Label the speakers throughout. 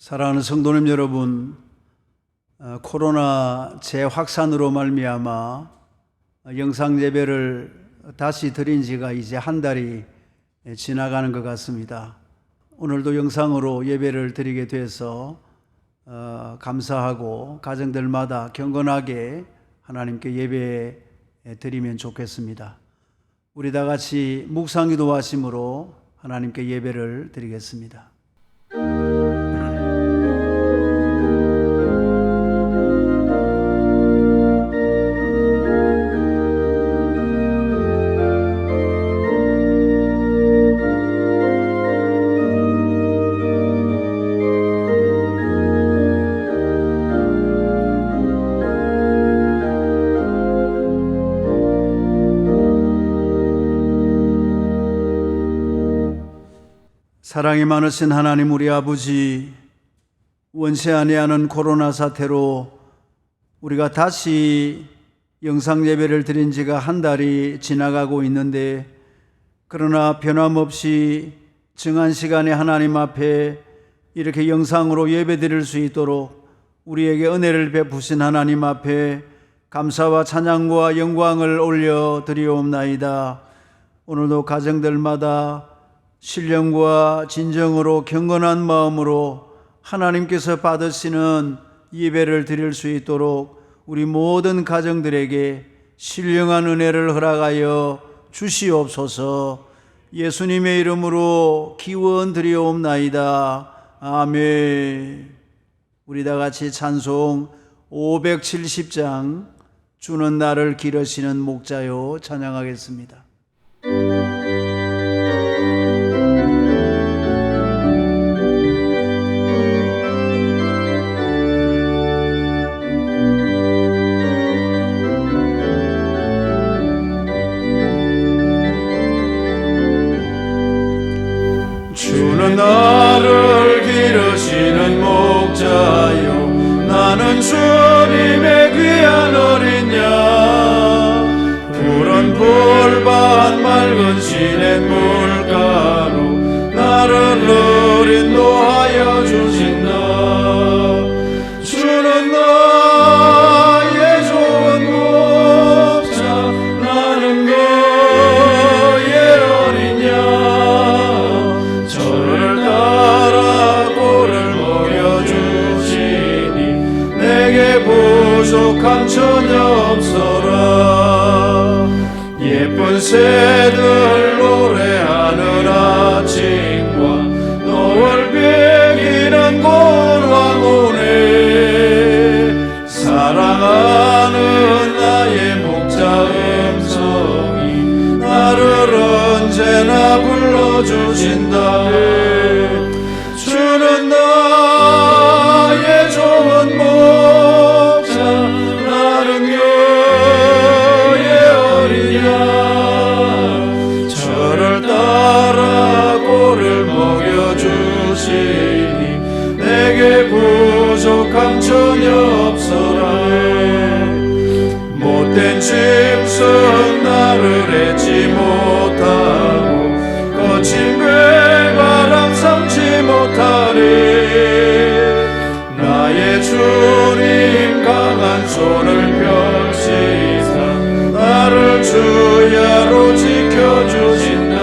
Speaker 1: 사랑하는 성도님 여러분, 코로나 재확산으로 말미암아 영상 예배를 다시 드린 지가 이제 한 달이 지나가는 것 같습니다. 오늘도 영상으로 예배를 드리게 돼서 감사하고 가정들마다 경건하게 하나님께 예배 드리면 좋겠습니다. 우리 다 같이 묵상기도 하심으로 하나님께 예배를 드리겠습니다. 사랑이 많으신 하나님 우리 아버지, 원치 아니하는 코로나 사태로 우리가 다시 영상 예배를 드린 지가 한 달이 지나가고 있는데, 그러나 변함없이 정한 시간에 하나님 앞에 이렇게 영상으로 예배 드릴 수 있도록 우리에게 은혜를 베푸신 하나님 앞에 감사와 찬양과 영광을 올려 드리옵나이다. 오늘도 가정들마다 신령과 진정으로 경건한 마음으로 하나님께서 받으시는 예배를 드릴 수 있도록 우리 모든 가정들에게 신령한 은혜를 허락하여 주시옵소서. 예수님의 이름으로 기원드리옵나이다. 아멘. 우리 다 같이 찬송 570장 주는 나를 기르시는 목자요 찬양하겠습니다.
Speaker 2: 주는 나를 기르시는 목자요, 나는 주님의 귀한 어린 양. 푸른 풀밭 맑은 시냇 물가로 나를 늘 인도하여 주신다. 주는 나의 좋은 목자, 나는 그의 어린 양. 저를 따라 꼴을 먹여주시니 내게 부족함 전혀 없어라. 예쁜 새들 노래하는 아침과 노을 비기는 곳 황혼에 사랑하는 나의 목자 음성이 나를 언제나 불러주신다. 주는 나의 좋은 목자, 나는 그의 어린 양. 저를 따라 꼴을 먹여주시니 내게 부족함 전혀 없어라. 못된 짐승 나를 잊지 못하고 거친 배바람 삼지 못하리. 나의 주님 강한 손을 펼치사 나를 주야로 지켜주신다.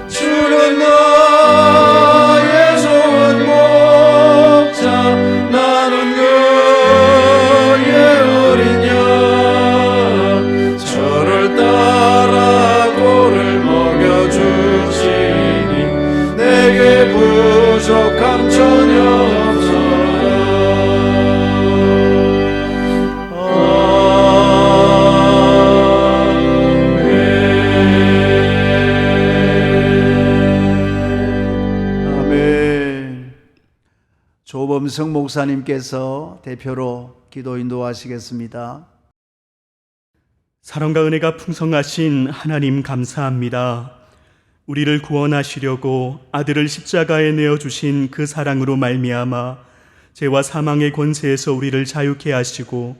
Speaker 2: 주는 나의 좋은 목자, 나는 그의 어린 양. 저를 따라 꼴을 먹여주시니 내게 부족함 전혀 없어라.
Speaker 1: 아멘. 조범성 목사님께서 대표로 기도 인도하시겠습니다.
Speaker 3: 사랑과 은혜가 풍성하신 하나님 감사합니다. 우리를 구원하시려고 아들을 십자가에 내어주신 그 사랑으로 말미암아 죄와 사망의 권세에서 우리를 자유케 하시고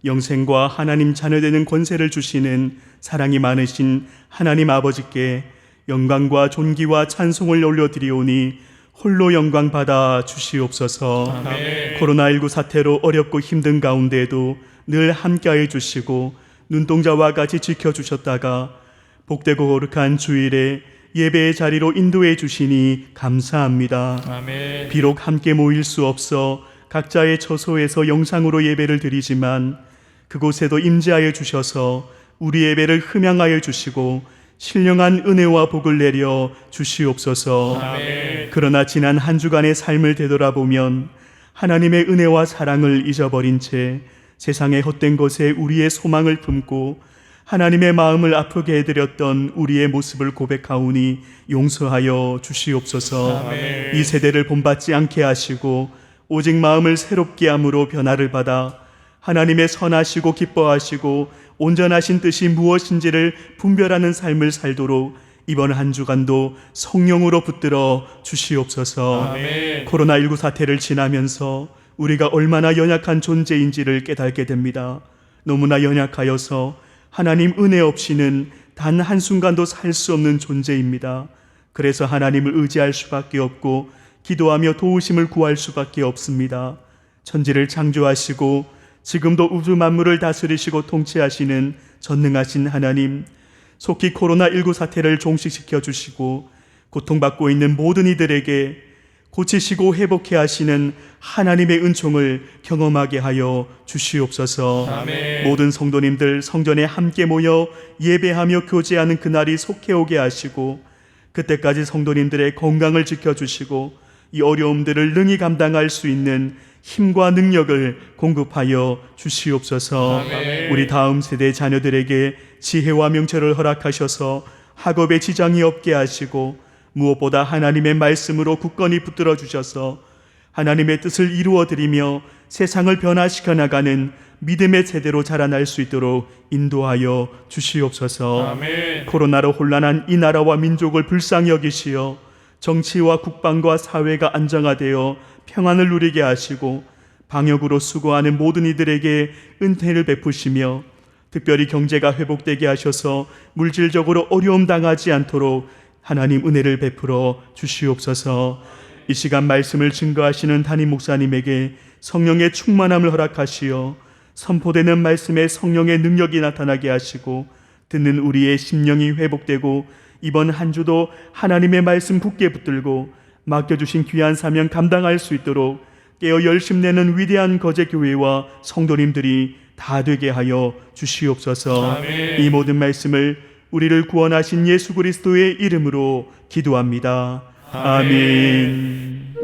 Speaker 3: 영생과 하나님 자녀되는 권세를 주시는 사랑이 많으신 하나님 아버지께 영광과 존귀와 찬송을 올려드리오니 홀로 영광 받아 주시옵소서.
Speaker 2: 아멘.
Speaker 3: 코로나19 사태로 어렵고 힘든 가운데에도 늘 함께해 주시고 눈동자와 같이 지켜주셨다가 복되고 거룩한 주일에 예배의 자리로 인도해 주시니 감사합니다.
Speaker 2: 아멘.
Speaker 3: 비록 함께 모일 수 없어 각자의 처소에서 영상으로 예배를 드리지만 그곳에도 임재하여 주셔서 우리 예배를 흠양하여 주시고 신령한 은혜와 복을 내려 주시옵소서.
Speaker 2: 아멘.
Speaker 3: 그러나 지난 한 주간의 삶을 되돌아보면 하나님의 은혜와 사랑을 잊어버린 채 세상의 헛된 것에 우리의 소망을 품고 하나님의 마음을 아프게 해드렸던 우리의 모습을 고백하오니 용서하여 주시옵소서.
Speaker 2: 아멘.
Speaker 3: 이 세대를 본받지 않게 하시고 오직 마음을 새롭게 함으로 변화를 받아 하나님의 선하시고 기뻐하시고 온전하신 뜻이 무엇인지를 분별하는 삶을 살도록 이번 한 주간도 성령으로 붙들어 주시옵소서.
Speaker 2: 아멘.
Speaker 3: 코로나19 사태를 지나면서 우리가 얼마나 연약한 존재인지를 깨닫게 됩니다. 너무나 연약하여서 하나님 은혜 없이는 단 한순간도 살 수 없는 존재입니다. 그래서 하나님을 의지할 수밖에 없고 기도하며 도우심을 구할 수밖에 없습니다. 천지를 창조하시고 지금도 우주 만물을 다스리시고 통치하시는 전능하신 하나님, 속히 코로나19 사태를 종식시켜 주시고 고통받고 있는 모든 이들에게 고치시고 회복해 하시는 하나님의 은총을 경험하게 하여 주시옵소서.
Speaker 2: 아멘.
Speaker 3: 모든 성도님들 성전에 함께 모여 예배하며 교제하는 그날이 속해 오게 하시고 그때까지 성도님들의 건강을 지켜주시고 이 어려움들을 능히 감당할 수 있는 힘과 능력을 공급하여 주시옵소서.
Speaker 2: 아멘.
Speaker 3: 우리 다음 세대 자녀들에게 지혜와 명철을 허락하셔서 학업에 지장이 없게 하시고 무엇보다 하나님의 말씀으로 굳건히 붙들어 주셔서 하나님의 뜻을 이루어드리며 세상을 변화시켜 나가는 믿음의 세대로 자라날 수 있도록 인도하여 주시옵소서.
Speaker 2: 아멘.
Speaker 3: 코로나로 혼란한 이 나라와 민족을 불쌍히 여기시어 정치와 국방과 사회가 안정화되어 평안을 누리게 하시고 방역으로 수고하는 모든 이들에게 은혜를 베푸시며 특별히 경제가 회복되게 하셔서 물질적으로 어려움 당하지 않도록 하나님 은혜를 베풀어 주시옵소서. 이 시간 말씀을 증거하시는 담임 목사님에게 성령의 충만함을 허락하시어 선포되는 말씀에 성령의 능력이 나타나게 하시고 듣는 우리의 심령이 회복되고 이번 한 주도 하나님의 말씀 굳게 붙들고 맡겨주신 귀한 사명 감당할 수 있도록 깨어 열심내는 위대한 거제교회와 성도님들이 다 되게 하여 주시옵소서.
Speaker 2: 아멘.
Speaker 3: 이 모든 말씀을 우리를 구원하신 예수 그리스도의 이름으로 기도합니다. 아멘.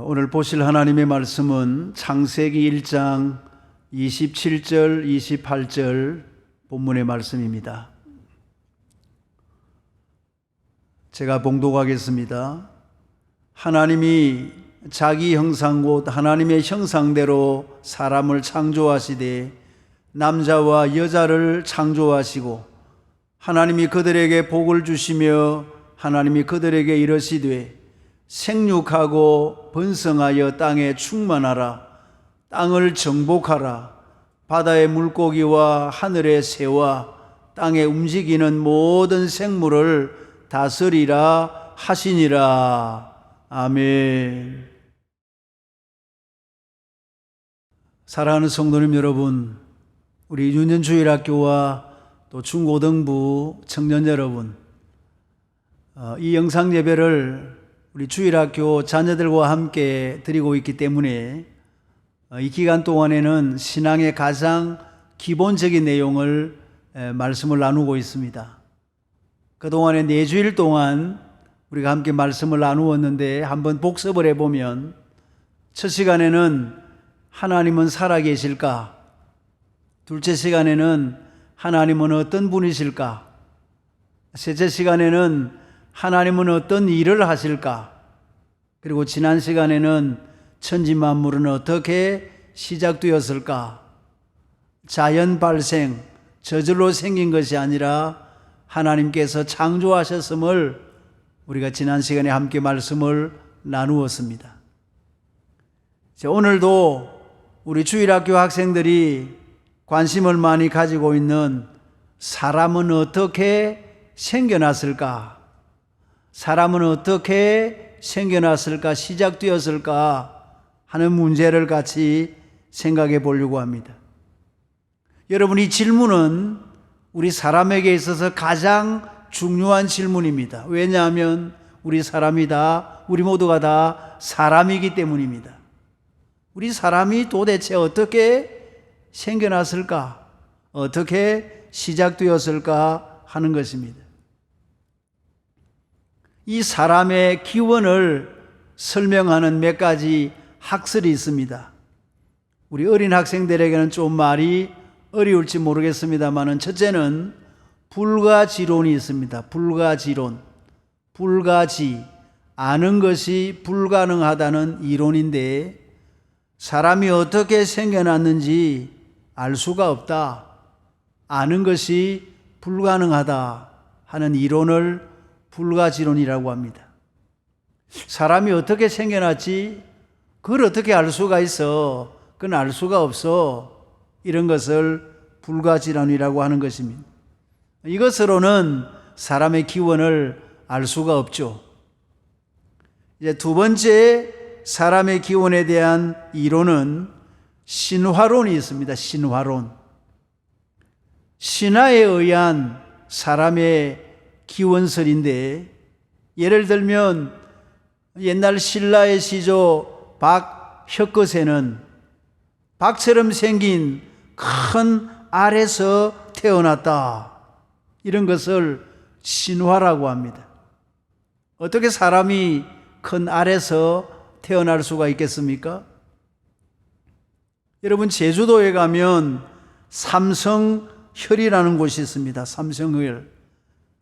Speaker 1: 오늘 보실 하나님의 말씀은 창세기 1장 27절, 28절 본문의 말씀입니다. 제가 봉독하겠습니다. 하나님이 자기 형상 곧 하나님의 형상대로 사람을 창조하시되 남자와 여자를 창조하시고 하나님이 그들에게 복을 주시며 하나님이 그들에게 이르시되 생육하고 번성하여 땅에 충만하라. 땅을 정복하라. 바다의 물고기와 하늘의 새와 땅에 움직이는 모든 생물을 다스리라 하시니라. 아멘. 사랑하는 성도님 여러분, 우리 유년주일학교와 또 중고등부 청년 여러분, 이 영상 예배를 우리 주일학교 자녀들과 함께 드리고 있기 때문에 이 기간 동안에는 신앙의 가장 기본적인 내용을 말씀을 나누고 있습니다. 그동안에 4주일 동안 우리가 함께 말씀을 나누었는데 한번 복습을 해보면 첫 시간에는 하나님은 살아계실까? 둘째 시간에는 하나님은 어떤 분이실까? 셋째 시간에는 하나님은 어떤 일을 하실까? 그리고 지난 시간에는 천지 만물은 어떻게 시작되었을까? 자연 발생, 저절로 생긴 것이 아니라 하나님께서 창조하셨음을 우리가 지난 시간에 함께 말씀을 나누었습니다. 오늘도 우리 주일학교 학생들이 관심을 많이 가지고 있는 사람은 어떻게 생겨났을까? 사람은 어떻게 생겨났을까? 시작되었을까? 하는 문제를 같이 생각해 보려고 합니다. 여러분, 이 질문은 우리 사람에게 있어서 가장 중요한 질문입니다. 왜냐하면 우리 모두가 다 사람이기 때문입니다. 우리 사람이 도대체 어떻게 생겨났을까? 어떻게 시작되었을까 하는 것입니다. 이 사람의 기원을 설명하는 몇 가지 학설이 있습니다. 우리 어린 학생들에게는 좀 말이 어려울지 모르겠습니다만, 첫째는 불가지론이 있습니다. 불가지론. 불가지, 아는 것이 불가능하다는 이론인데, 사람이 어떻게 생겨났는지 알 수가 없다, 아는 것이 불가능하다 하는 이론을 불가지론이라고 합니다. 사람이 어떻게 생겨났지? 그걸 어떻게 알 수가 있어? 그건 알 수가 없어. 이런 것을 불가지론이라고 하는 것입니다. 이것으로는 사람의 기원을 알 수가 없죠. 이제 두 번째 사람의 기원에 대한 이론은 신화론이 있습니다. 신화론. 신화에 의한 사람의 기원설인데, 예를 들면 옛날 신라의 시조 박혁거세는 박처럼 생긴 큰 알에서 태어났다, 이런 것을 신화라고 합니다. 어떻게 사람이 큰 알에서 태어날 수가 있겠습니까? 여러분, 제주도에 가면 삼성혈이라는 곳이 있습니다. 삼성혈.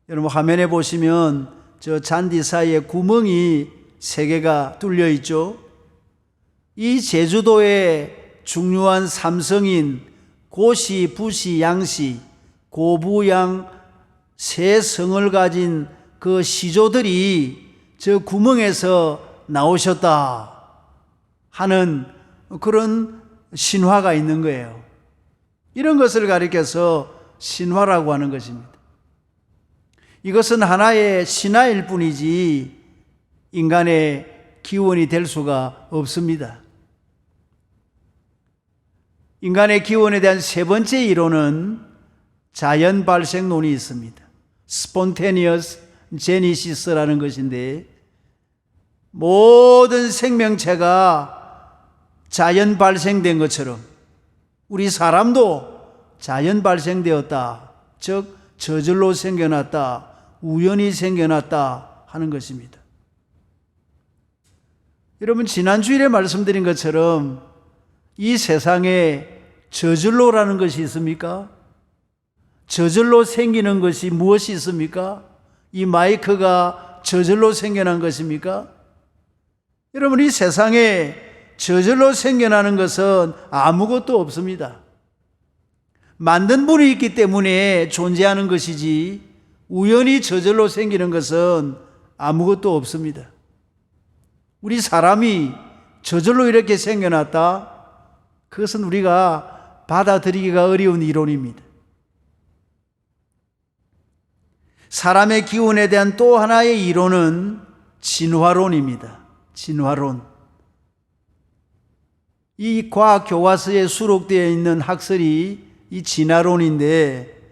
Speaker 1: 여러분, 화면에 보시면 저 잔디 사이에 구멍이 3개가 뚫려 있죠. 이 제주도의 중요한 삼성인 고시, 부시, 양시, 고부양 3성을 가진 그 시조들이 저 구멍에서 나오셨다 하는 그런 신화가 있는 거예요. 이런 것을 가리켜서 신화라고 하는 것입니다. 이것은 하나의 신화일 뿐이지 인간의 기원이 될 수가 없습니다. 인간의 기원에 대한 세 번째 이론은 자연 발생론이 있습니다. Spontaneous Genesis라는 것인데, 모든 생명체가 자연 발생된 것처럼 우리 사람도 자연 발생되었다, 즉 저절로 생겨났다, 우연히 생겨났다 하는 것입니다. 여러분, 지난 주일에 말씀드린 것처럼 이 세상에 저절로라는 것이 있습니까? 저절로 생기는 것이 무엇이 있습니까? 이 마이크가 저절로 생겨난 것입니까? 여러분, 이 세상에 저절로 생겨나는 것은 아무것도 없습니다. 만든 분이 있기 때문에 존재하는 것이지, 우연히 저절로 생기는 것은 아무것도 없습니다. 우리 사람이 저절로 이렇게 생겨났다? 그것은 우리가 받아들이기가 어려운 이론입니다. 사람의 기원에 대한 또 하나의 이론은 진화론입니다. 진화론. 이 과학 교과서에 수록되어 있는 학설이 이 진화론인데,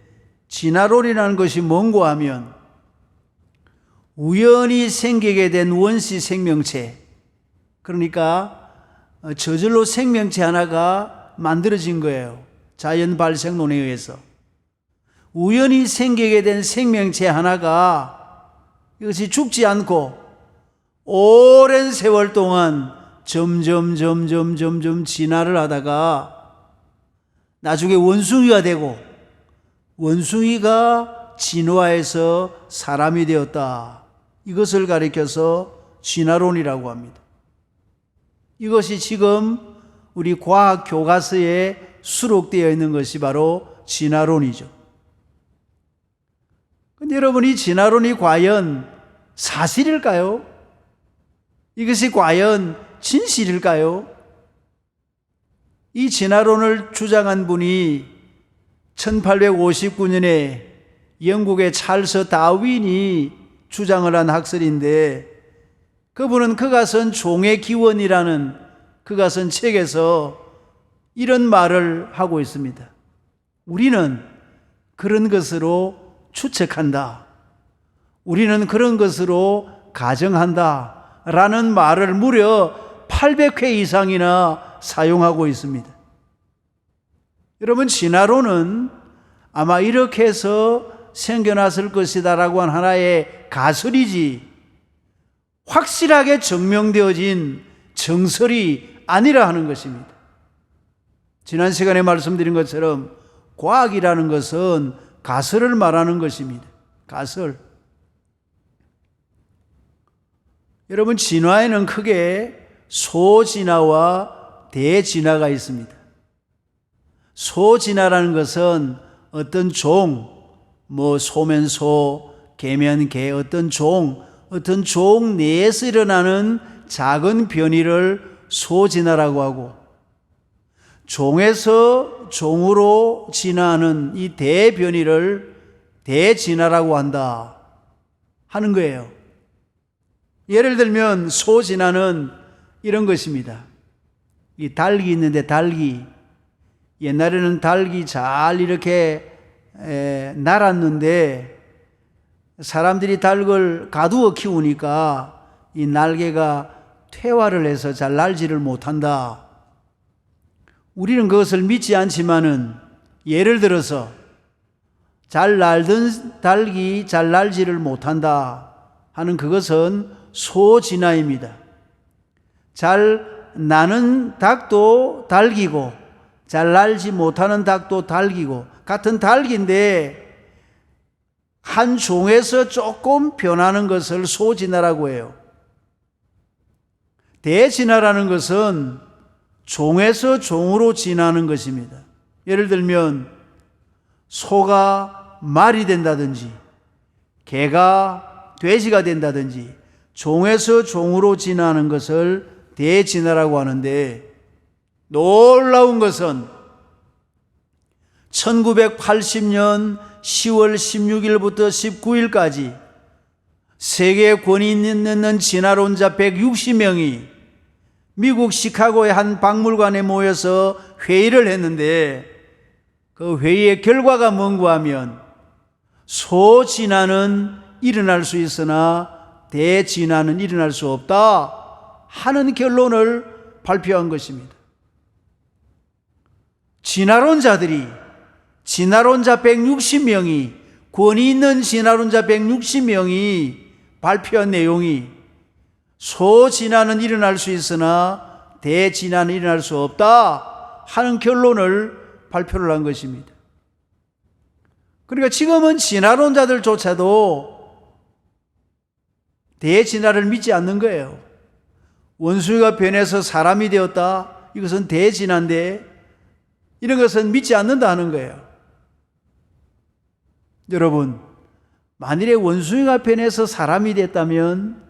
Speaker 1: 진화론이라는 것이 뭔고 하면 우연히 생기게 된 원시 생명체, 그러니까 저절로 생명체 하나가 만들어진 거예요. 자연 발생론에 의해서 우연히 생기게 된 생명체 하나가 이것이 죽지 않고 오랜 세월 동안 점점 진화를 하다가 나중에 원숭이가 되고, 원숭이가 진화해서 사람이 되었다, 이것을 가리켜서 진화론이라고 합니다. 이것이 지금 우리 과학 교과서에 수록되어 있는 것이 바로 진화론이죠. 근데 여러분, 이 진화론이 과연 사실일까요? 이것이 과연 진실일까요? 이 진화론을 주장한 분이 1859년에 영국의 찰스 다윈이 주장을 한 학설인데, 그분은 그가 쓴 종의 기원이라는 그가 쓴 책에서 이런 말을 하고 있습니다. 우리는 그런 것으로 추측한다. 우리는 그런 것으로 가정한다. 라는 말을 무려 800회 이상이나 사용하고 있습니다. 여러분, 진화론은 아마 이렇게 해서 생겨났을 것이다라고 한 하나의 가설이지 확실하게 증명되어진 정설이 아니라 하는 것입니다. 지난 시간에 말씀드린 것처럼 과학이라는 것은 가설을 말하는 것입니다. 가설. 여러분, 진화에는 크게 소진화와 대진화가 있습니다. 소진화라는 것은 어떤 종, 소면 소, 개면 개, 어떤 종 내에서 일어나는 작은 변이를 소진화라고 하고, 종에서 종으로 진화하는 이 대변이를 대진화라고 한다 하는 거예요. 예를 들면 소진화는 이런 것입니다. 이 닭이 있는데, 닭이 옛날에는 닭이 잘 이렇게 날았는데 사람들이 닭을 가두어 키우니까 이 날개가 퇴화를 해서 잘 날지를 못한다. 우리는 그것을 믿지 않지만은, 예를 들어서 잘 날던 닭이 잘 날지를 못한다 하는 그것은 소진화입니다. 잘 나는 닭도 닭이고 잘 날지 못하는 닭도 닭이고 같은 닭인데 한 종에서 조금 변하는 것을 소진화라고 해요. 대진화라는 것은 종에서 종으로 진화하는 것입니다. 예를 들면 소가 말이 된다든지 개가 돼지가 된다든지 종에서 종으로 진화하는 것을 대진화라고 하는데, 놀라운 것은 1980년 10월 16일부터 19일까지 세계 권위 있는 진화론자 160명이 미국 시카고의 한 박물관에 모여서 회의를 했는데, 그 회의의 결과가 뭔가 하면 소진화는 일어날 수 있으나 대진화는 일어날 수 없다 하는 결론을 발표한 것입니다. 진화론자들이, 진화론자 160명이, 권위 있는 진화론자 160명이 발표한 내용이 소진화는 일어날 수 있으나 대진화는 일어날 수 없다 하는 결론을 발표를 한 것입니다. 그러니까 지금은 진화론자들조차도 대진화를 믿지 않는 거예요. 원숭이가 변해서 사람이 되었다, 이것은 대진화인데 이런 것은 믿지 않는다 하는 거예요. 여러분, 만일에 원숭이가 변해서 사람이 됐다면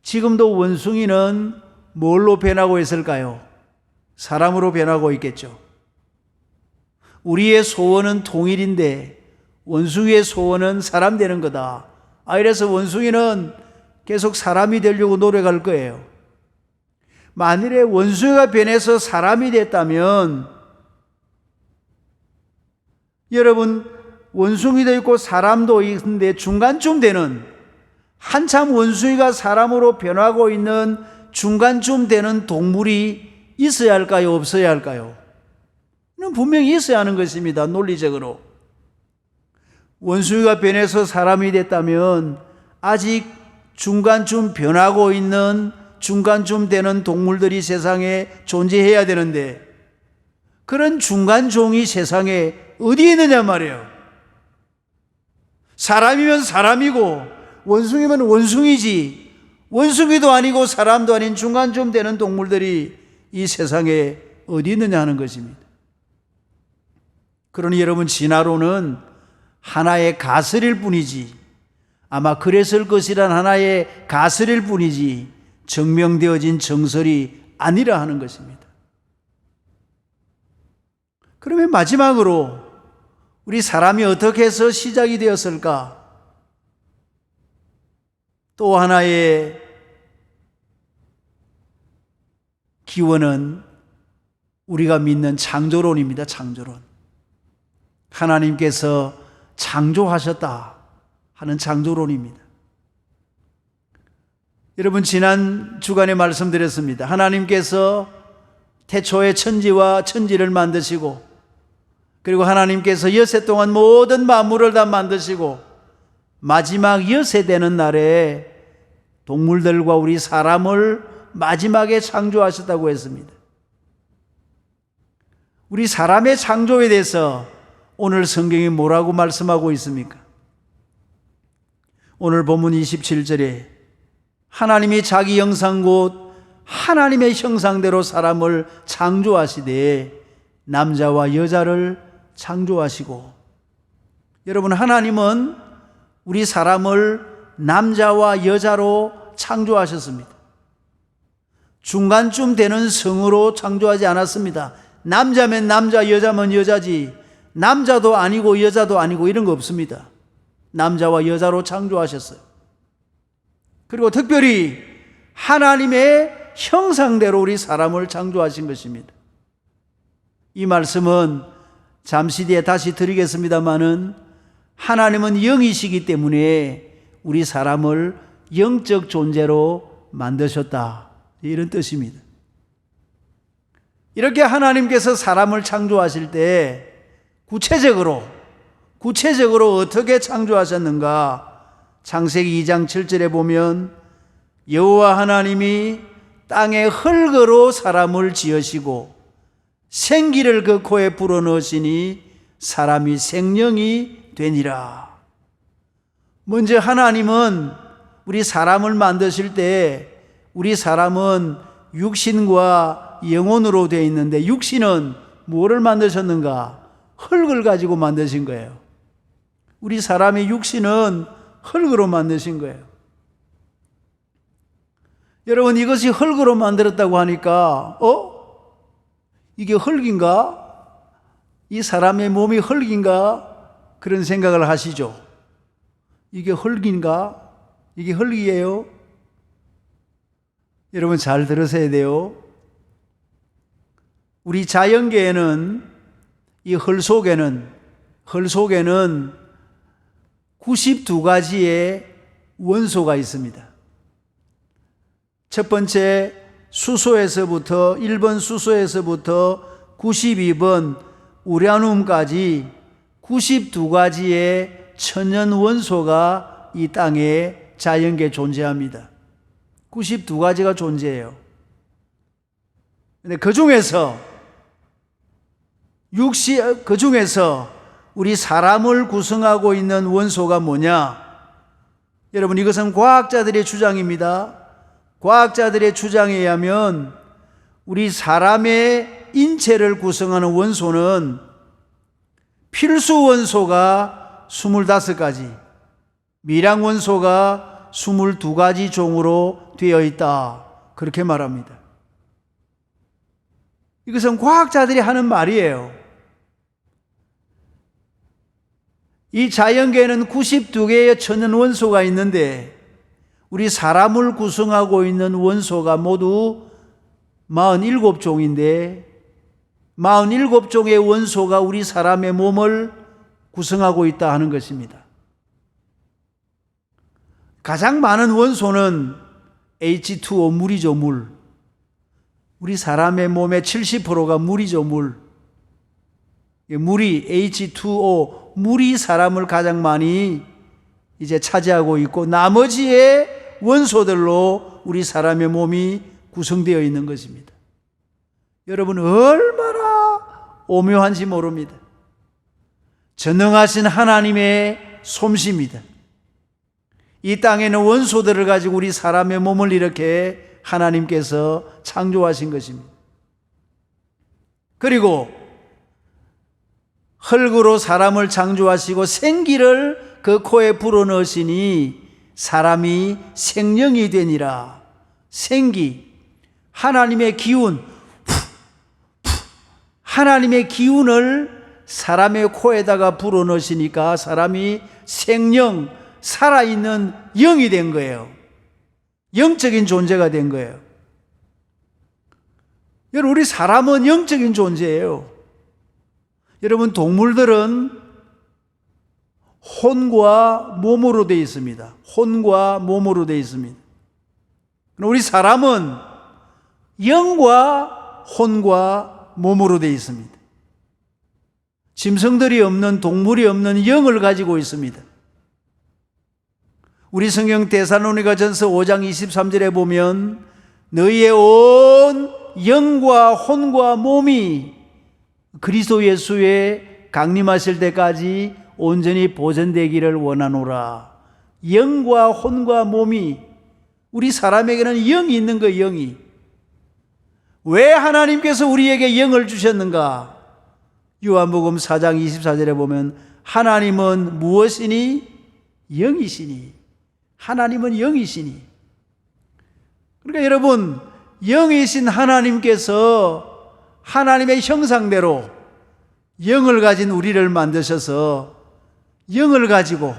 Speaker 1: 지금도 원숭이는 뭘로 변하고 있을까요? 사람으로 변하고 있겠죠. 우리의 소원은 통일인데 원숭이의 소원은 사람 되는 거다. 이래서 원숭이는 계속 사람이 되려고 노력할 거예요. 만일에 원숭이가 변해서 사람이 됐다면, 여러분, 원숭이도 있고 사람도 있는데 중간쯤 되는, 한참 원숭이가 사람으로 변하고 있는 중간쯤 되는 동물이 있어야 할까요? 없어야 할까요? 이건 분명히 있어야 하는 것입니다. 논리적으로. 원숭이가 변해서 사람이 됐다면 아직 중간쯤 변하고 있는, 중간쯤 되는 동물들이 세상에 존재해야 되는데, 그런 중간종이 세상에 어디 있느냐 말이에요. 사람이면 사람이고 원숭이면 원숭이지, 원숭이도 아니고 사람도 아닌 중간쯤 되는 동물들이 이 세상에 어디 있느냐 하는 것입니다. 그러니 여러분, 진화론은 하나의 가설일 뿐이지 아마 그랬을 것이란 하나의 가설일 뿐이지 증명되어진 정설이 아니라 하는 것입니다. 그러면 마지막으로 우리 사람이 어떻게 해서 시작이 되었을까? 또 하나의 기원은 우리가 믿는 창조론입니다. 창조론. 하나님께서 창조하셨다 하는 창조론입니다. 여러분, 지난 주간에 말씀드렸습니다. 하나님께서 태초에 천지와 천지를 만드시고, 그리고 하나님께서 엿새 동안 모든 만물을 다 만드시고, 마지막 엿새 되는 날에 동물들과 우리 사람을 마지막에 창조하셨다고 했습니다. 우리 사람의 창조에 대해서 오늘 성경이 뭐라고 말씀하고 있습니까? 오늘 본문 27절에 하나님이 자기 형상 곧 하나님의 형상대로 사람을 창조하시되 남자와 여자를 창조하시고, 여러분, 하나님은 우리 사람을 남자와 여자로 창조하셨습니다. 중간쯤 되는 성으로 창조하지 않았습니다. 남자면 남자, 여자면 여자지 남자도 아니고 여자도 아니고 이런 거 없습니다. 남자와 여자로 창조하셨어요. 그리고 특별히 하나님의 형상대로 우리 사람을 창조하신 것입니다. 이 말씀은 잠시 뒤에 다시 드리겠습니다마는 하나님은 영이시기 때문에 우리 사람을 영적 존재로 만드셨다, 이런 뜻입니다. 이렇게 하나님께서 사람을 창조하실 때 구체적으로 어떻게 창조하셨는가? 창세기 2장 7절에 보면 여호와 하나님이 땅에 흙으로 사람을 지으시고 생기를 그 코에 불어넣으시니 사람이 생명이 되니라. 먼저 하나님은 우리 사람을 만드실 때 우리 사람은 육신과 영혼으로 되어 있는데, 육신은 뭐를 만드셨는가? 흙을 가지고 만드신 거예요. 우리 사람의 육신은 흙으로 만드신 거예요. 여러분, 이것이 흙으로 만들었다고 하니까 이게 흙인가? 이 사람의 몸이 흙인가? 그런 생각을 하시죠. 이게 흙인가? 이게 흙이에요? 여러분, 잘 들으셔야 돼요. 우리 자연계에는 이 흙 속에는 92가지의 원소가 있습니다. 첫 번째 수소에서부터 1번 수소에서부터 92번 우라늄까지 92가지의 천연 원소가 이 땅에 자연계에 존재합니다. 92가지가 존재해요. 근데 그 중에서 우리 사람을 구성하고 있는 원소가 뭐냐? 여러분, 이것은 과학자들의 주장입니다. 과학자들의 주장에 의하면 우리 사람의 인체를 구성하는 원소는 필수 원소가 25가지, 미량 원소가 22가지 종으로 되어 있다, 그렇게 말합니다. 이것은 과학자들이 하는 말이에요. 이 자연계에는 92개의 천연 원소가 있는데 우리 사람을 구성하고 있는 원소가 모두 47종인데 47종의 원소가 우리 사람의 몸을 구성하고 있다 하는 것입니다. 가장 많은 원소는 H2O, 물이죠, 물. 우리 사람의 몸의 70%가 물이죠, 물. 물이 H2O, 물이 사람을 가장 많이 이제 차지하고 있고, 나머지의 원소들로 우리 사람의 몸이 구성되어 있는 것입니다. 여러분, 얼마나 오묘한지 모릅니다. 전능하신 하나님의 솜씨입니다. 이 땅에는 원소들을 가지고 우리 사람의 몸을 이렇게 하나님께서 창조하신 것입니다. 그리고 흙으로 사람을 창조하시고 생기를 그 코에 불어넣으시니 사람이 생명이 되니라. 생기, 하나님의 기운, 하나님의 기운을 사람의 코에다가 불어넣으시니까 사람이 생명, 살아있는 영이 된 거예요. 영적인 존재가 된 거예요. 여러분, 우리 사람은 영적인 존재예요. 여러분, 동물들은 혼과 몸으로 되어 있습니다. 혼과 몸으로 되어 있습니다. 우리 사람은 영과 혼과 몸으로 되어 있습니다. 짐승들이 없는, 동물이 없는 영을 가지고 있습니다. 우리 성경 데살로니가전서 5장 23절에 보면 너희의 온 영과 혼과 몸이 그리스도 예수의 강림하실 때까지 온전히 보존되기를 원하노라. 영과 혼과 몸이, 우리 사람에게는 영이 있는 거예요. 영이. 왜 하나님께서 우리에게 영을 주셨는가? 요한복음 4장 24절에 보면 하나님은 무엇이니? 영이시니. 하나님은 영이시니. 그러니까 여러분, 영이신 하나님께서 하나님의 형상대로 영을 가진 우리를 만드셔서 영을 가지고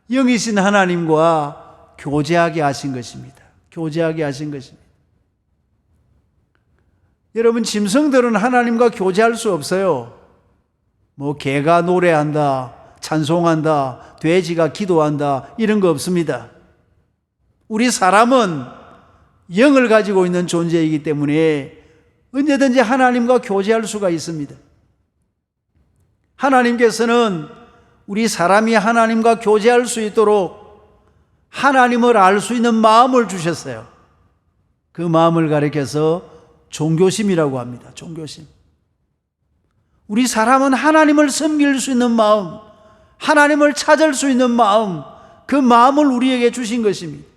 Speaker 1: 영이신 하나님과 교제하게 하신 것입니다. 교제하게 하신 것입니다. 여러분, 짐승들은 하나님과 교제할 수 없어요. 뭐 개가 노래한다, 찬송한다, 돼지가 기도한다, 이런 거 없습니다. 우리 사람은 영을 가지고 있는 존재이기 때문에 언제든지 하나님과 교제할 수가 있습니다. 하나님께서는 우리 사람이 하나님과 교제할 수 있도록 하나님을 알 수 있는 마음을 주셨어요. 그 마음을 가리켜서 종교심이라고 합니다. 종교심. 우리 사람은 하나님을 섬길 수 있는 마음, 하나님을 찾을 수 있는 마음, 그 마음을 우리에게 주신 것입니다.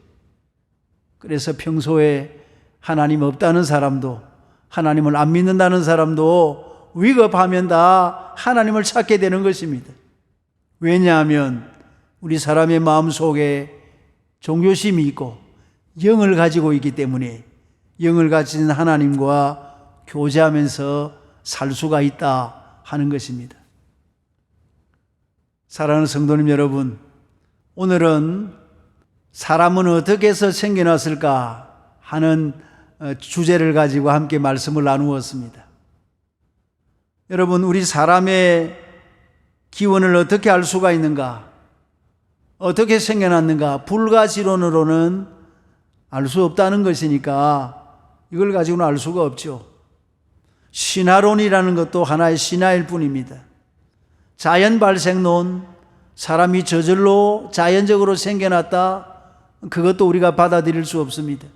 Speaker 1: 그래서 평소에 하나님 없다는 사람도, 하나님을 안 믿는다는 사람도 위급하면 다 하나님을 찾게 되는 것입니다. 왜냐하면 우리 사람의 마음 속에 종교심이 있고 영을 가지고 있기 때문에 영을 가진 하나님과 교제하면서 살 수가 있다 하는 것입니다. 사랑하는 성도님 여러분, 오늘은 사람은 어떻게 해서 생겨났을까 하는 주제를 가지고 함께 말씀을 나누었습니다. 여러분, 우리 사람의 기원을 어떻게 알 수가 있는가? 어떻게 생겨났는가? 불가지론으로는 알 수 없다는 것이니까 이걸 가지고는 알 수가 없죠. 신화론이라는 것도 하나의 신화일 뿐입니다. 자연 발생론, 사람이 저절로 자연적으로 생겨났다, 그것도 우리가 받아들일 수 없습니다.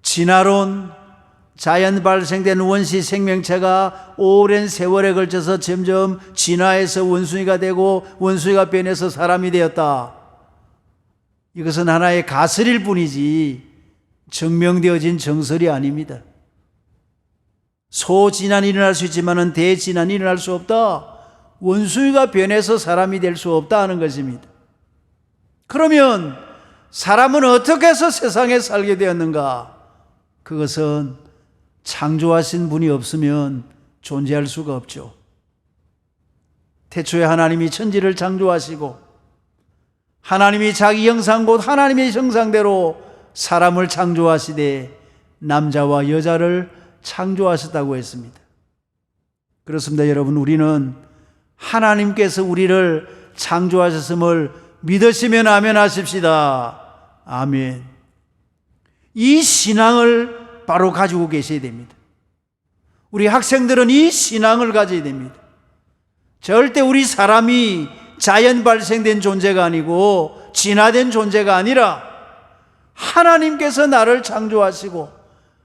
Speaker 1: 진화론, 자연 발생된 원시 생명체가 오랜 세월에 걸쳐서 점점 진화해서 원숭이가 되고 원숭이가 변해서 사람이 되었다. 이것은 하나의 가설일 뿐이지 증명되어진 정설이 아닙니다. 소진환이 일어날 수 있지만 대진환이 일어날 수 없다. 원숭이가 변해서 사람이 될 수 없다 하는 것입니다. 그러면 사람은 어떻게 해서 세상에 살게 되었는가? 그것은 창조하신 분이 없으면 존재할 수가 없죠. 태초에 하나님이 천지를 창조하시고 하나님이 자기 형상 곧 하나님의 형상대로 사람을 창조하시되 남자와 여자를 창조하셨다고 했습니다. 그렇습니다. 여러분, 우리는 하나님께서 우리를 창조하셨음을 믿으시면 아멘 하십시다. 아멘. 이 신앙을 바로 가지고 계셔야 됩니다. 우리 학생들은 이 신앙을 가져야 됩니다. 절대 우리 사람이 자연 발생된 존재가 아니고 진화된 존재가 아니라 하나님께서 나를 창조하시고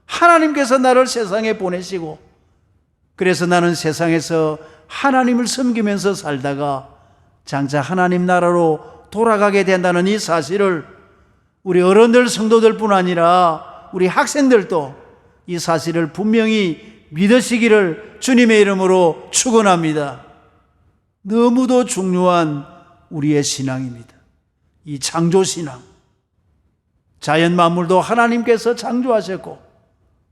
Speaker 1: 하나님께서 나를 세상에 보내시고 그래서 나는 세상에서 하나님을 섬기면서 살다가 장차 하나님 나라로 돌아가게 된다는 이 사실을 우리 어른들 성도들뿐 아니라 우리 학생들도 이 사실을 분명히 믿으시기를 주님의 이름으로 축원합니다. 너무도 중요한 우리의 신앙입니다. 이 창조신앙, 자연 만물도 하나님께서 창조하셨고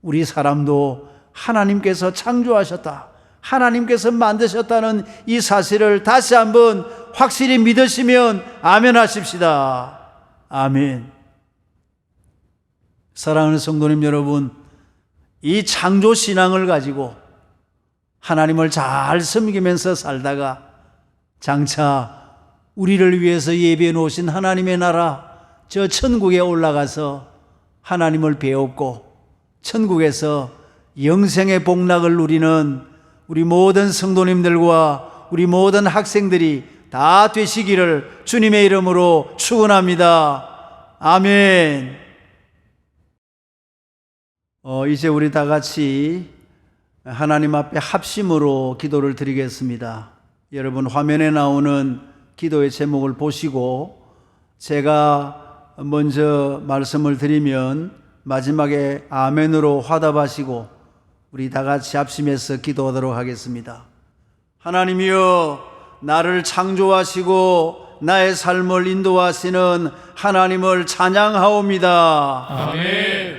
Speaker 1: 우리 사람도 하나님께서 창조하셨다, 하나님께서 만드셨다는 이 사실을 다시 한번 확실히 믿으시면 아멘 하십시다. 아멘. 사랑하는 성도님 여러분, 이 창조신앙을 가지고 하나님을 잘 섬기면서 살다가 장차 우리를 위해서 예비해 놓으신 하나님의 나라, 저 천국에 올라가서 하나님을 배웠고 천국에서 영생의 복락을 누리는 우리 모든 성도님들과 우리 모든 학생들이 다 되시기를 주님의 이름으로 축원합니다. 아멘. 이제 우리 다 같이 하나님 앞에 합심으로 기도를 드리겠습니다. 여러분 화면에 나오는 기도의 제목을 보시고 제가 먼저 말씀을 드리면 마지막에 아멘으로 화답하시고 우리 다 같이 합심해서 기도하도록 하겠습니다. 하나님이여, 나를 창조하시고 나의 삶을 인도하시는 하나님을 찬양하옵니다.
Speaker 2: 아멘.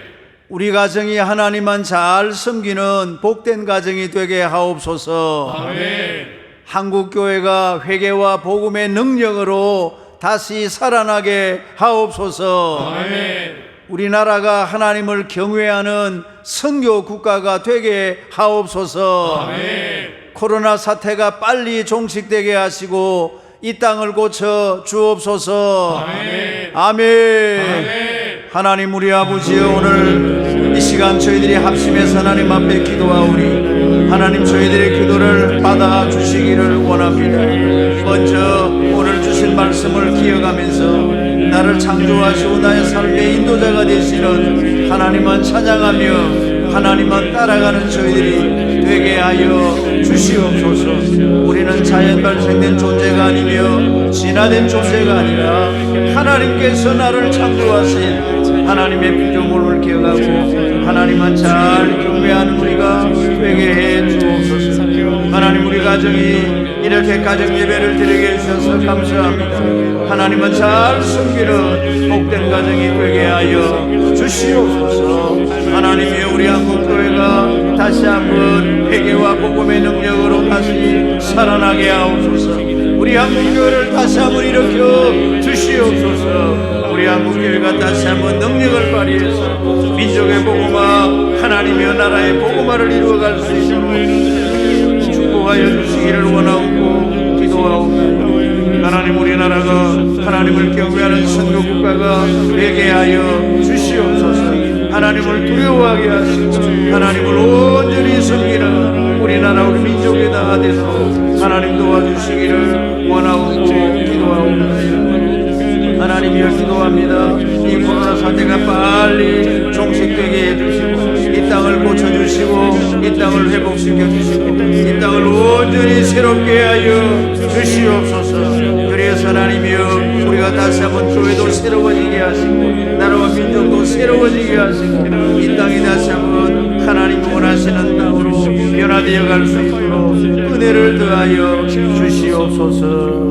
Speaker 1: 우리 가정이 하나님만 잘 섬기는 복된 가정이 되게 하옵소서.
Speaker 2: 아멘.
Speaker 1: 한국교회가 회개와 복음의 능력으로 다시 살아나게 하옵소서.
Speaker 2: 아멘.
Speaker 1: 우리나라가 하나님을 경외하는 선교 국가가 되게 하옵소서.
Speaker 2: 아멘.
Speaker 1: 코로나 사태가 빨리 종식되게 하시고 이 땅을 고쳐 주옵소서.
Speaker 2: 아멘.
Speaker 1: 아멘. 하나님 우리 아버지여, 오늘 이 시간 저희들이 합심해서 하나님 앞에 기도하오니 하나님 저희들의 기도를 받아주시기를 원합니다. 먼저 오늘 주신 말씀을 기억하면서 나를 창조하시고 나의 삶의 인도자가 되시는 하나님만 찬양하며 하나님만 따라가는 저희들이 되게 하여 주시옵소서. 우리는 자연 발생된 존재가 아니며 진화된 존재가 아니라 하나님께서 나를 창조하신 하나님의 피조물을 기억하고 하나님만 잘 경외하는 우리가 되게 해 주옵소서. 하나님, 우리 가정이 이렇게 가정 예배를 드리게 해주셔서 감사합니다. 하나님은 잘 섬기는 복된 가정이 되게 하여 주시옵소서. 하나님이 우리 한국교회가 다시 한번 회개와 복음의 능력으로 다시 살아나게 하옵소서. 우리 한국교회를 다시 한번 일으켜 주시옵소서. 우리 한국교회가 다시 한번 능력을 발휘해서 민족의 복음화, 하나님의 나라의 복음화를 이루어갈 수 있도록 축복하여 주시기를 원하옵고 기도하옵고, 하나님 우리나라가 하나님을 경외하는 선교 국가가 되게 하여 주시옵소서. 하나님을 두려워하게 하시고 하나님을 온전히 섬기는 우리나라 우리 민족이 다 되도록 하나님 도와주시기를 원하옵고 기도하옵니다. 하나님이여, 기도합니다. 이 코로나 사태가 빨리 종식되게 해주시고 이 땅을 고쳐주시고 이 땅을 회복시켜주시고 이 땅을 온전히 새롭게 하여 주시옵소서. 그래서 하나님이여, 우리가 다시 한번 교회도 새로워지게 하시고 나라와 민족도 새로워지게 하시고 이 땅이 다시 한번 하나님 원하시는 땅으로 변화되어 갈 수 있도록 은혜를 더하여 주시옵소서.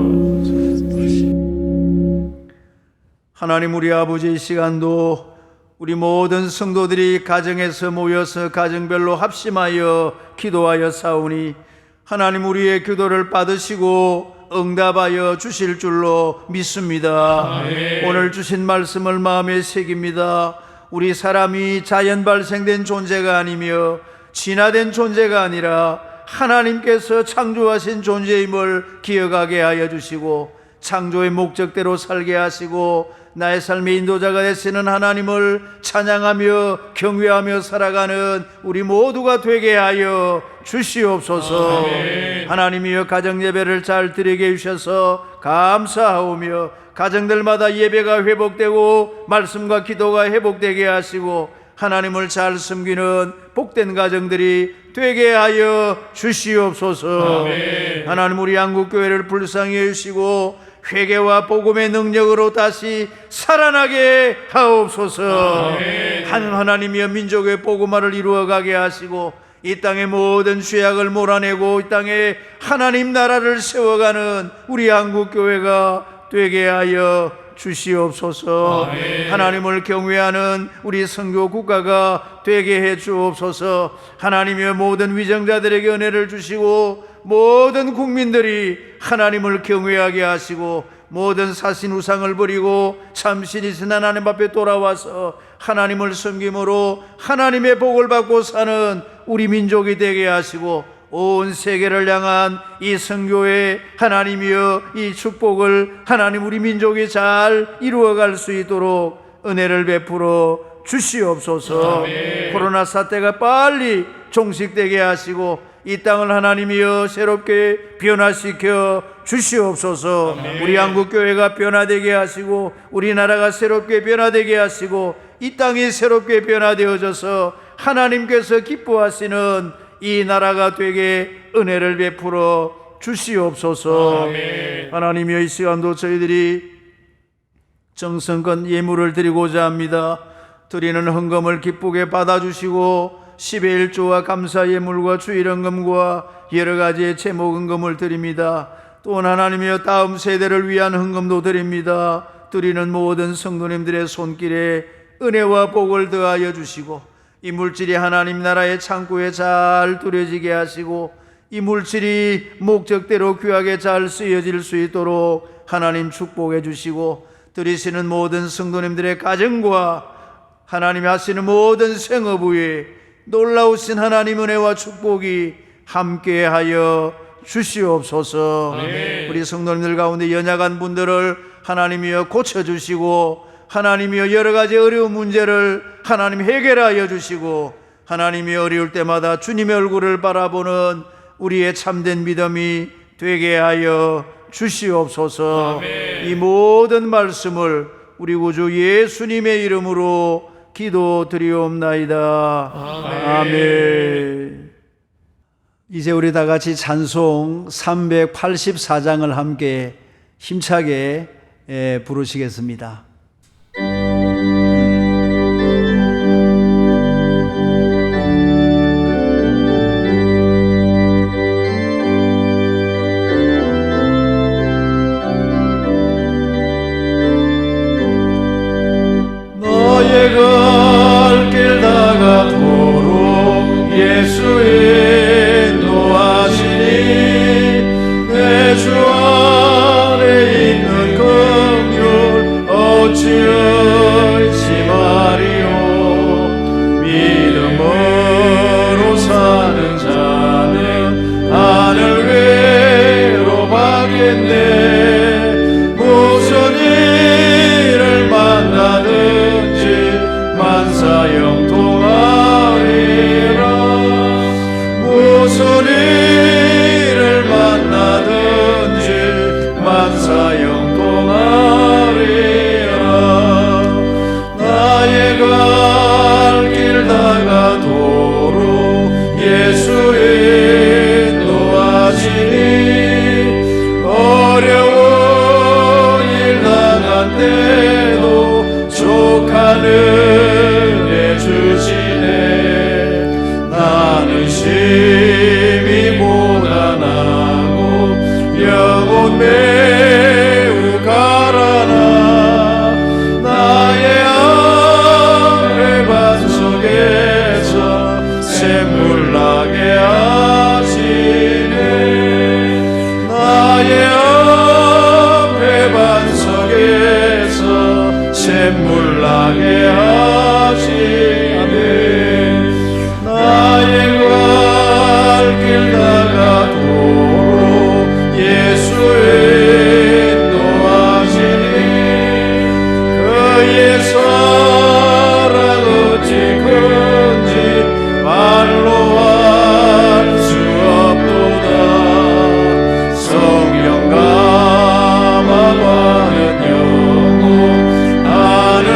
Speaker 1: 하나님 우리 아버지, 이 시간도 우리 모든 성도들이 가정에서 모여서 가정별로 합심하여 기도하여 싸우니 하나님 우리의 기도를 받으시고 응답하여 주실 줄로 믿습니다.
Speaker 2: 아멘.
Speaker 1: 오늘 주신 말씀을 마음에 새깁니다. 우리 사람이 자연 발생된 존재가 아니며 진화된 존재가 아니라 하나님께서 창조하신 존재임을 기억하게 하여 주시고 창조의 목적대로 살게 하시고 나의 삶의 인도자가 되시는 하나님을 찬양하며 경외하며 살아가는 우리 모두가 되게 하여 주시옵소서.
Speaker 2: 아멘.
Speaker 1: 하나님이여, 가정 예배를 잘 드리게 해주셔서 감사하오며 가정들마다 예배가 회복되고 말씀과 기도가 회복되게 하시고 하나님을 잘 섬기는 복된 가정들이 되게 하여 주시옵소서.
Speaker 2: 아멘.
Speaker 1: 하나님 우리 한국교회를 불쌍히 해주시고 회개와 복음의 능력으로 다시 살아나게 하옵소서.
Speaker 2: 아멘.
Speaker 1: 하나님이여, 민족의 복음화를 이루어가게 하시고 이 땅의 모든 죄악을 몰아내고 이 땅에 하나님 나라를 세워가는 우리 한국교회가 되게 하여 주시옵소서. 하나님을 경외하는 우리 선교 국가가 되게 해 주옵소서. 하나님의 모든 위정자들에게 은혜를 주시고 모든 국민들이 하나님을 경외하게 하시고 모든 사신 우상을 버리고 참신이신 하나님 앞에 돌아와서 하나님을 섬김으로 하나님의 복을 받고 사는 우리 민족이 되게 하시고 온 세계를 향한 이 선교의 하나님이여 이 축복을 하나님 우리 민족이 잘 이루어갈 수 있도록 은혜를 베풀어 주시옵소서. 코로나 사태가 빨리 종식되게 하시고 이 땅을 하나님이여 새롭게 변화시켜 주시옵소서. 우리 한국교회가 변화되게 하시고 우리나라가 새롭게 변화되게 하시고 이 땅이 새롭게 변화되어져서 하나님께서 기뻐하시는 이 나라가 되게 은혜를 베풀어 주시옵소서. 하나님이여 이 시간도 저희들이 정성껏 예물을 드리고자 합니다. 드리는 헌금을 기쁘게 받아주시고 10의 1조와 감사 예물과 주일헌금과 여러 가지의 제목 헌금을 드립니다. 또 하나님이여 다음 세대를 위한 헌금도 드립니다. 드리는 모든 성도님들의 손길에 은혜와 복을 더하여 주시고 이 물질이 하나님 나라의 창고에 잘 두려지게 하시고 이 물질이 목적대로 귀하게 잘 쓰여질 수 있도록 하나님 축복해 주시고 드리시는 모든 성도님들의 가정과 하나님이 하시는 모든 생업 위에 놀라우신 하나님 은혜와 축복이 함께하여 주시옵소서. 우리 성도님들 가운데 연약한 분들을 하나님이여 고쳐주시고 하나님이여 여러 가지 어려운 문제를 하나님 해결하여 주시고 하나님이 어려울 때마다 주님의 얼굴을 바라보는 우리의 참된 믿음이 되게 하여 주시옵소서. 이 모든 말씀을 우리 구주 예수님의 이름으로 기도드리옵나이다. 아멘. 이제 우리 다 같이 찬송 384장을 함께 힘차게 부르시겠습니다.
Speaker 2: 너의 갈 길 다가도록 예수의 인도하시니 내 주 안에 있는 긍휼 어찌 의심하리요. 믿음으로 사는 자는 하늘 외로 받겠네. 무슨 일을 만나든지 만사 형통하리라. 무슨 일을 만나든지 만사 형통하리라. 나의 갈 길 다가도록 예수의 인도하시니 어려운 일 당한 때도 족한 은혜 주시네. 나는 심히 고단하고 영혼 매우 가라나. 나의 앞에 반석에서 샘물 나게 하시네. 나의 앞에 반석에서 샘물 나게 하시네. 나의 갈 길 다가도록 예수의 인도하시니 그의 사랑 어찌 큰지 말로 할 수 없도다. 성령 감화하는 영혼 하늘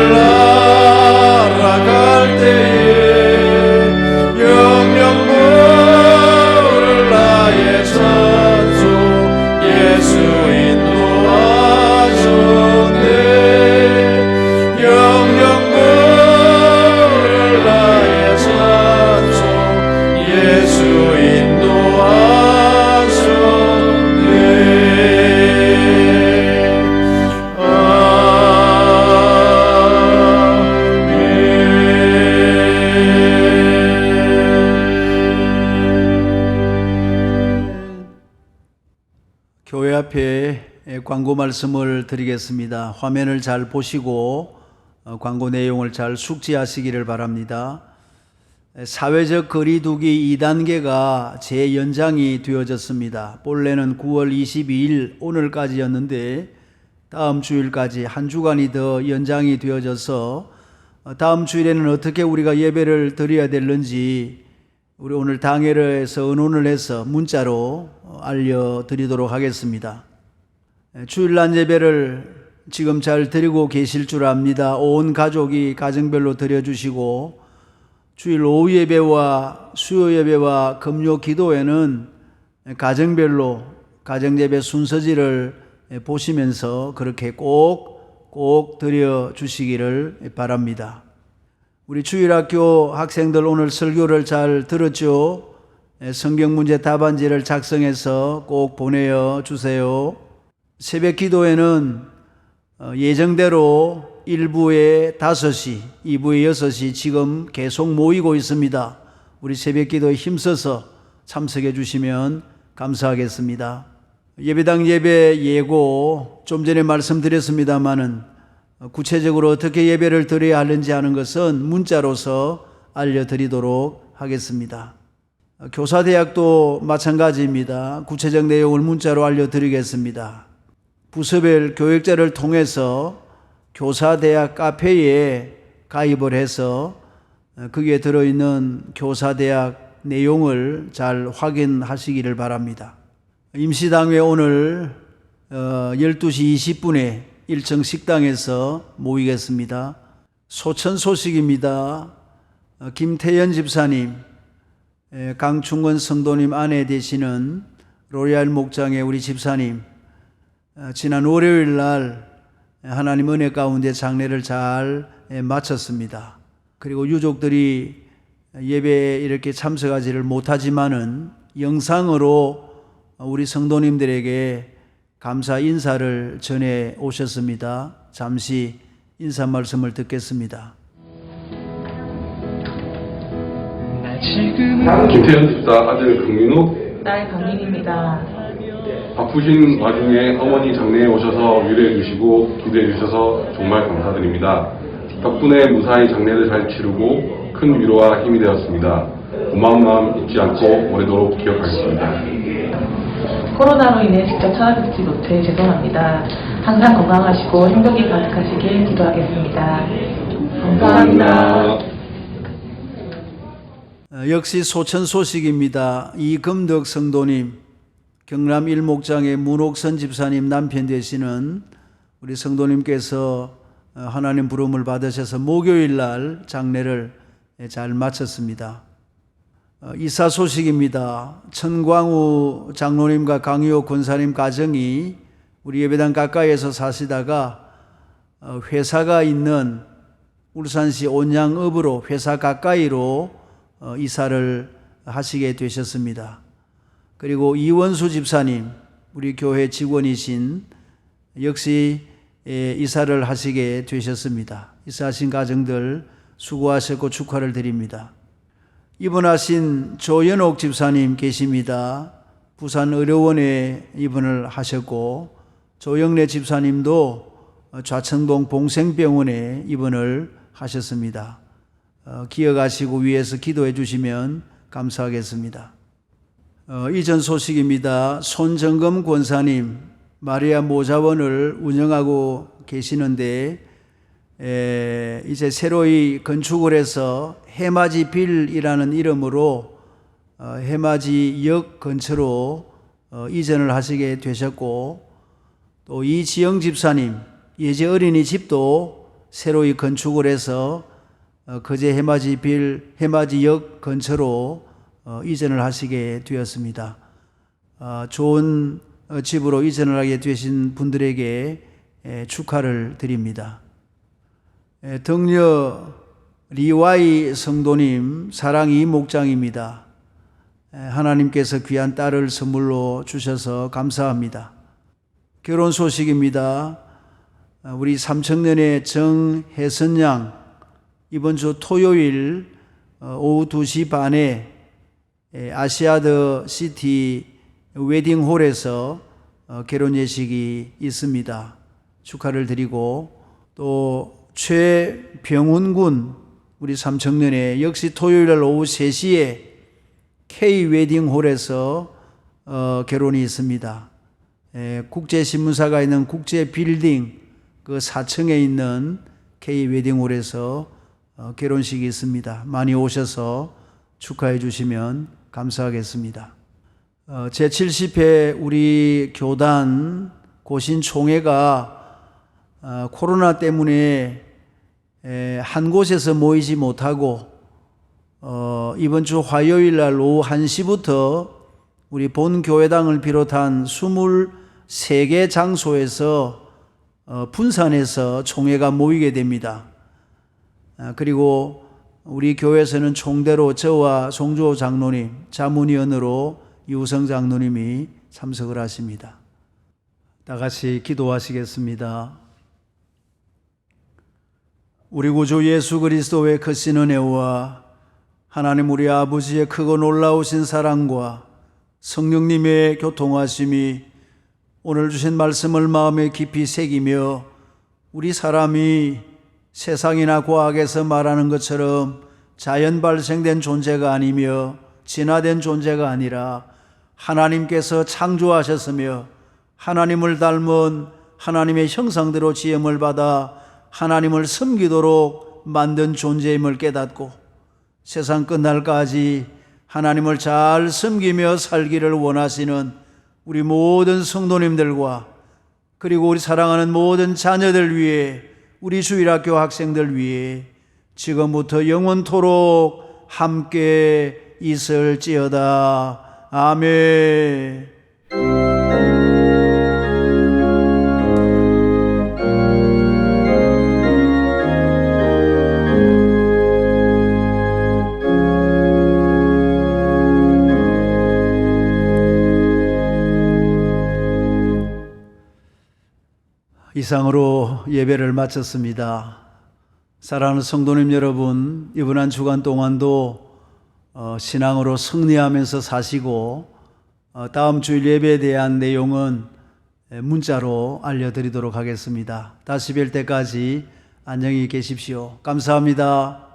Speaker 1: 교회 앞에 광고 말씀을 드리겠습니다. 화면을 잘 보시고 광고 내용을 잘 숙지하시기를 바랍니다. 사회적 거리두기 2단계가 재연장이 되어졌습니다. 본래는 9월 22일 오늘까지였는데 다음 주일까지 한 주간이 더 연장이 되어져서 다음 주일에는 어떻게 우리가 예배를 드려야 되는지 우리 오늘 당회에서 의논을 해서 문자로 알려드리도록 하겠습니다. 주일날 예배를 지금 잘 드리고 계실 줄 압니다. 온 가족이 가정별로 드려주시고 주일 오후 예배와 수요 예배와 금요 기도회는 가정별로 가정예배 순서지를 보시면서 그렇게 꼭 드려주시기를 바랍니다. 우리 주일학교 학생들 오늘 설교를 잘 들었죠? 성경 문제 답안지를 작성해서 꼭 보내어 주세요. 새벽 기도회는 예정대로 1부에 5시, 2부에 6시 지금 계속 모이고 있습니다. 우리 새벽 기도에 힘써서 참석해 주시면 감사하겠습니다. 예배당 예배 예고 좀 전에 말씀드렸습니다마는 구체적으로 어떻게 예배를 드려야 하는지 하는 것은 문자로서 알려드리도록 하겠습니다. 교사대학도 마찬가지입니다. 구체적 내용을 문자로 알려드리겠습니다. 부서별 교육자를 통해서 교사대학 카페에 가입을 해서 거기에 들어있는 교사대학 내용을 잘 확인하시기를 바랍니다. 임시당회 오늘 12시 20분에 1층 식당에서 모이겠습니다. 소천 소식입니다. 김태연 집사님, 강충건 성도님 아내 되시는 로얄 목장의 우리 집사님, 지난 월요일 날 하나님 은혜 가운데 장례를 잘 마쳤습니다. 그리고 유족들이 예배에 이렇게 참석하지를 못하지만은 영상으로 우리 성도님들에게 감사 인사를 전해 오셨습니다. 잠시 인사 말씀을 듣겠습니다.
Speaker 4: 김태현 집사 아들 강민우,
Speaker 5: 딸 강민입니다.
Speaker 4: 바쁘신 와중에 어머니 장례에 오셔서 위로해 주시고 기도해 주셔서 정말 감사드립니다. 덕분에 무사히 장례를 잘 치르고 큰 위로와 힘이 되었습니다. 고마운 마음 잊지 않고 오래도록 기억하겠습니다.
Speaker 5: 코로나로 인해 직접 찾아뵙지 못해 죄송합니다. 항상 건강하시고 행복이 가득하시길 기도하겠습니다. 감사합니다.
Speaker 1: 역시 소천 소식입니다. 이금덕 성도님, 경남 일목장의 문옥선 집사님 남편 되시는 우리 성도님께서 하나님 부름을 받으셔서 목요일 날 장례를 잘 마쳤습니다. 이사 소식입니다. 천광우 장로님과 강효 권사님 가정이 우리 예배당 가까이에서 사시다가 회사가 있는 울산시 온양읍으로 회사 가까이로 이사를 하시게 되셨습니다. 그리고 이원수 집사님, 우리 교회 직원이신 역시 이사를 하시게 되셨습니다. 이사하신 가정들 수고하셨고 축하를 드립니다. 입원하신 조연옥 집사님 계십니다. 부산 의료원에 입원을 하셨고 조영래 집사님도 좌천동 봉생병원에 입원을 하셨습니다. 기억하시고 위에서 기도해 주시면 감사하겠습니다. 이전 소식입니다. 손정금 권사님, 마리아 모자원을 운영하고 계시는데 이제 새로이 건축을 해서 해맞이빌이라는 이름으로 해맞이역 근처로 이전을 하시게 되셨고, 또 이지영 집사님 예제 어린이집도 새로이 건축을 해서 거제 해맞이역 근처로 이전을 하시게 되었습니다. 좋은 집으로 이전을 하게 되신 분들에게 축하를 드립니다. 덕려 리와이 성도님 사랑이 목장입니다. 하나님께서 귀한 딸을 선물로 주셔서 감사합니다. 결혼 소식입니다. 우리 삼청년의 정혜선 양 이번 주 토요일 오후 2시 반에 아시아드 시티 웨딩홀에서 결혼 예식이 있습니다. 축하를 드리고, 또 최병훈군 우리 삼청년에 역시 토요일날 오후 3시에 K-웨딩홀에서 결혼이 있습니다. 국제신문사가 있는 국제빌딩 그 4층에 있는 K-웨딩홀에서 결혼식이 있습니다. 많이 오셔서 축하해 주시면 감사하겠습니다. 제70회 우리 교단 고신총회가 코로나 때문에 한 곳에서 모이지 못하고 이번 주 화요일 날 오후 1시부터 우리 본 교회당을 비롯한 23개 장소에서 분산해서 총회가 모이게 됩니다. 그리고 우리 교회에서는 총대로 저와 송주호 장로님, 자문위원으로 이우성 장로님이 참석을 하십니다. 다 같이 기도하시겠습니다. 우리 구주 예수 그리스도의 크신 은혜와 하나님 우리 아버지의 크고 놀라우신 사랑과 성령님의 교통하심이 오늘 주신 말씀을 마음에 깊이 새기며 우리 사람이 세상이나 과학에서 말하는 것처럼 자연 발생된 존재가 아니며 진화된 존재가 아니라 하나님께서 창조하셨으며 하나님을 닮은 하나님의 형상대로 지음을 받아 하나님을 섬기도록 만든 존재임을 깨닫고 세상 끝날까지 하나님을 잘 섬기며 살기를 원하시는 우리 모든 성도님들과 그리고 우리 사랑하는 모든 자녀들 위해 우리 주일학교 학생들 위해 지금부터 영원토록 함께 있을지어다. 아멘. 이상으로 예배를 마쳤습니다. 사랑하는 성도님 여러분, 이번 한 주간 동안도 신앙으로 승리하면서 사시고 다음 주일 예배에 대한 내용은 문자로 알려드리도록 하겠습니다. 다시 뵐 때까지 안녕히 계십시오. 감사합니다.